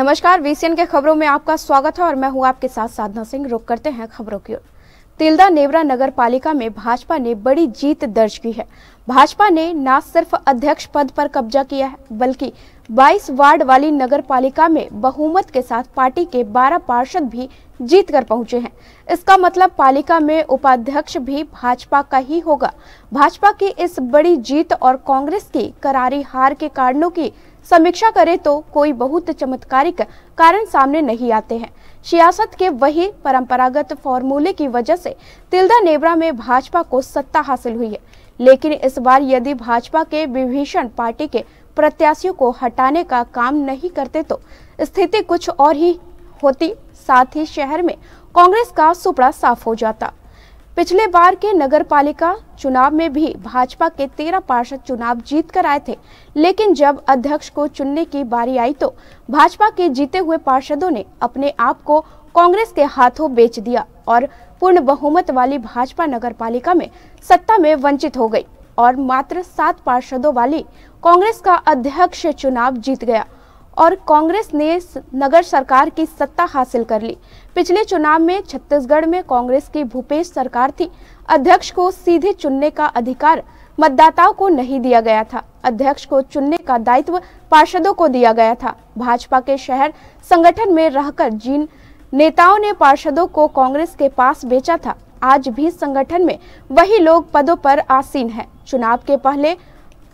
नमस्कार, वीसीएन के खबरों में आपका स्वागत है और मैं हूं आपके साथ साधना सिंह। रुक करते हैं खबरों की ओर। तिल्दा नेवरा नगर पालिका में भाजपा ने बड़ी जीत दर्ज की है। भाजपा ने न सिर्फ अध्यक्ष पद पर कब्जा किया है, बल्कि 22 वार्ड वाली नगर पालिका में बहुमत के साथ पार्टी के 12 पार्षद भी जीत कर पहुंचे हैं। इसका मतलब पालिका में उपाध्यक्ष भी भाजपा का ही होगा। भाजपा की इस बड़ी जीत और कांग्रेस की करारी हार के कारणों की समीक्षा करें तो कोई बहुत चमत्कारिक कारण सामने नहीं आते हैं। सियासत के वही परंपरागत फॉर्मूले की वजह से तिल्दा नेवरा में भाजपा को सत्ता हासिल हुई है, लेकिन इस बार यदि भाजपा के विभीषण पार्टी के प्रत्याशियों को हटाने का काम नहीं करते तो स्थिति कुछ और ही होती। साथ ही शहर में कांग्रेस का सुपड़ा साफ हो जाता। पिछले बार के नगर पालिका चुनाव में भी भाजपा के 13 पार्षद चुनाव जीत कर आए थे, लेकिन जब अध्यक्ष को चुनने की बारी आई तो भाजपा के जीते हुए पार्षदों ने अपने आप को कांग्रेस के हाथों बेच दिया और पूर्ण बहुमत वाली भाजपा नगर पालिका में सत्ता में वंचित हो गई और मात्र 7 पार्षदों वाली कांग्रेस का अध्यक्ष चुनाव जीत गया और कांग्रेस ने नगर सरकार की सत्ता हासिल कर ली। पिछले चुनाव में छत्तीसगढ़ में कांग्रेस की भूपेश सरकार थी। अध्यक्ष को सीधे चुनने का अधिकार मतदाताओं को नहीं दिया गया था। अध्यक्ष को चुनने का दायित्व पार्षदों को दिया गया था। भाजपा के शहर संगठन में रहकर जिन नेताओं ने पार्षदों को कांग्रेस के पास बेचा था, आज भी संगठन में वही लोग पदों पर आसीन हैं। चुनाव के पहले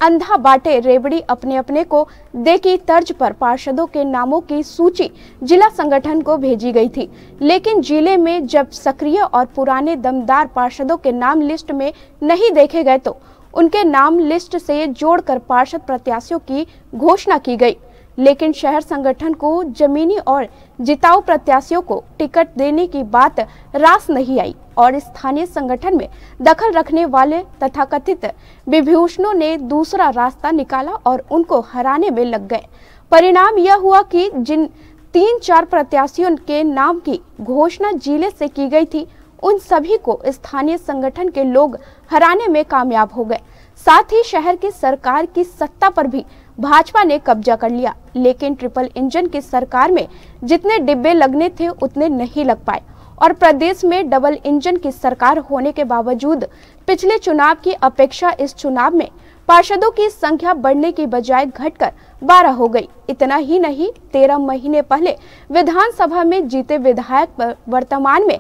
अंधा बाटे रेवड़ी अपने अपने को दे की तर्ज पर पार्षदों के नामों की सूची जिला संगठन को भेजी गई थी, लेकिन जिले में जब सक्रिय और पुराने दमदार पार्षदों के नाम लिस्ट में नहीं देखे गए तो उनके नाम लिस्ट से जोड़कर पार्षद प्रत्याशियों की घोषणा की गई। लेकिन शहर संगठन को जमीनी और जिताऊ प्रत्याशियों को टिकट देने की बात रास नहीं आई और स्थानीय संगठन में दखल रखने वाले तथाकथित विभूषणों ने दूसरा रास्ता निकाला और उनको हराने में लग गए। परिणाम यह हुआ कि जिन 3-4 प्रत्याशियों के नाम की घोषणा जिले से की गई थी, उन सभी को स्थानीय संगठन के लोग हराने में कामयाब हो गए। साथ ही शहर की सरकार की सत्ता पर भी भाजपा ने कब्जा कर लिया, लेकिन ट्रिपल इंजन की सरकार में जितने डिब्बे लगने थे उतने नहीं लग पाए और प्रदेश में डबल इंजन की सरकार होने के बावजूद पिछले चुनाव की अपेक्षा इस चुनाव में पार्षदों की संख्या बढ़ने की बजाय घटकर 12 हो गई। इतना ही नहीं, 13 महीने पहले विधानसभा में जीते विधायक वर्तमान में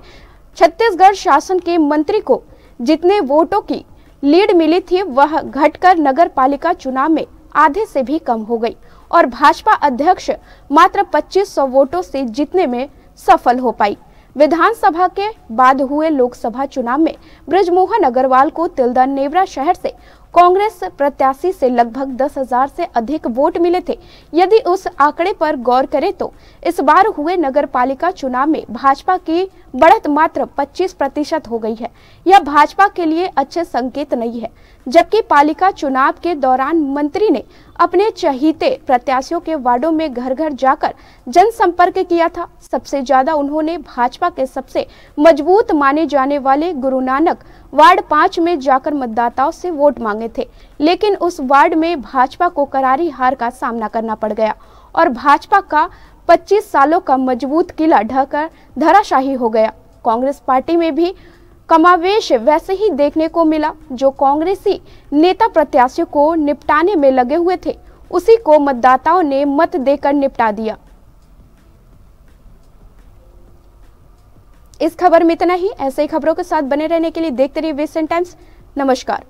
छत्तीसगढ़ शासन के मंत्री को जितने वोटों की लीड मिली थी वह घटकर नगर पालिका चुनाव में आधे से भी कम हो गई और भाजपा अध्यक्ष मात्र 2500 वोटों से जीतने में सफल हो पाई। विधानसभा के बाद हुए लोकसभा चुनाव में बृजमोहन अग्रवाल को तिल्दा नेवरा शहर से कांग्रेस प्रत्याशी से लगभग 10,000 से अधिक वोट मिले थे। यदि उस आंकड़े पर गौर करें तो इस बार हुए नगर पालिका चुनाव में भाजपा की बढ़त मात्र 25% हो गई है। यह भाजपा के लिए अच्छे संकेत नहीं है। जबकि पालिका चुनाव के दौरान मंत्री ने अपने चहीते प्रत्याशियों के वार्डों में घर घर जाकर जनसंपर्क किया था। सबसे ज्यादा उन्होंने भाजपा के सबसे मजबूत माने जाने वाले गुरु नानक वार्ड 5 में जाकर मतदाताओं से वोट मांगे थे, लेकिन उस वार्ड में भाजपा को करारी हार का सामना करना पड़ गया और भाजपा का 25 सालों का मजबूत किला ढहकर धराशाही हो गया। कांग्रेस पार्टी में भी कमावेश वैसे ही देखने को मिला। जो कांग्रेसी नेता प्रत्याशियों को निपटाने में लगे हुए थे, उसी को मतदाताओं ने मत देकर निपटा दिया। इस खबर में इतना ही। ऐसे ही खबरों के साथ बने रहने के लिए देखते रहिए वीसीएन टाइम्स। नमस्कार।